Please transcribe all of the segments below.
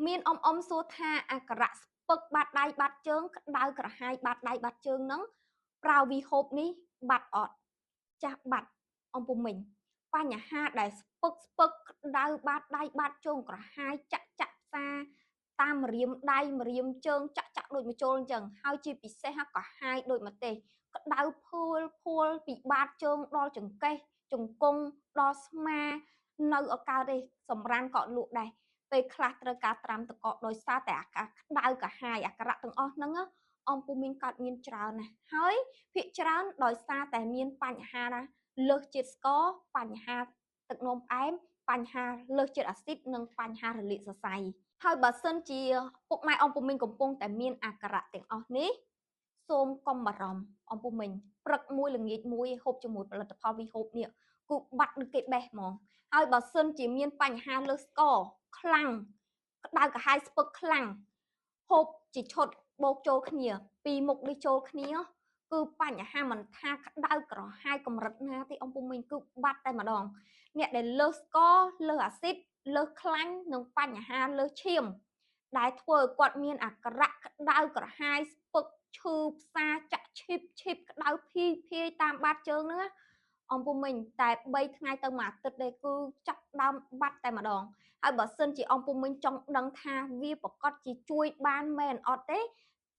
មានសួរថាអាការៈស្ពឹកបាតដៃបាតជើងក្តៅក្រហាយបាតដៃបាតជើងហ្នឹងប្រើវីហូបនេះបាត់អត់ចាស់បាត់អំពុំមិញបញ្ហាដែលស្ពឹកក្តៅបាតដៃបាតជើងក្រហាយចាក់ផ្សាតាមម្រាមដៃម្រាមជើងចាក់ដូចមជុលអញ្ចឹងហើយជាពិសេសក៏ហាយដូចម្ទេសក្តៅភួលពីបាតជើងដល់ចង្កេះជង្គង់ដល់ស្មានៅអកើតទេសម្រានក៏លក់ដែរពេលខ្លះត្រូវការត្រាំទឹកកកដោយសារតែអាការក្តៅកាហាយអាការៈទាំងអស់ហ្នឹងអំពុំមានកើតមានច្រើនណាស់ហើយភាគច្រើនដោយសារតែមានបញ្ហាណាលើសជាតិស្ករបញ្ហាទឹកនោមផ្អែមបញ្ហាលើសជាតិអាស៊ីតនិងបញ្ហារលាកសរសៃហើយបើសិនជាពុកម៉ែអំពុំមីងកំពុងតែមានអាការៈទាំងអស់នេះសូមកុំបារម្ភអំពុំមីងព្រឹកមួយល្ងាចមួយហូបជាមួយផលិតផលវីហូបនេះគឺបាត់ដូចគេបេះហ្មងហើយបើសិនជាមានបញ្ហាលើសស្ករខ្លាំងក្តៅកាហាយស្ពឹកខ្លាំងហូបជាឈុតបូកចូលគ្នាពីរមុខនេះចូលគ្នាគឺបញ្ហាមិនថាក្តៅក្រហាយកម្រិតណាទេអំពុំមីងគឺបាត់តែម្ដងអ្នកដែលលើសស្ករលើសអាស៊ីតលើសខ្លាញ់និងបញ្ហាលើសឈាមដែលធ្វើឲ្យគាត់មានអាការៈក្តៅក្រហាយស្ពឹកឈឺផ្សាចាក់ឈីបក្តៅភាយតាមបាតជើងហ្នឹងអំពុំមិញតែ3ថ្ងៃទៅមួយអាទិត្យទេគឺចាប់ដើមបាត់តែម្ដងហើយបើសិនជាអំពុំមិញចង់ដឹងថាវាប្រកាសជាជួយបានមែនអត់ទេ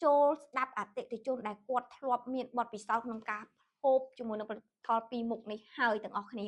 ចូលស្ដាប់អតិថិជនដែលគាត់ធ្លាប់មានបទពិសោធន៍ក្នុងការហូបជាមួយនឹងផលិតផលពីរមុខនេះហើយទាំងអស់គ្នា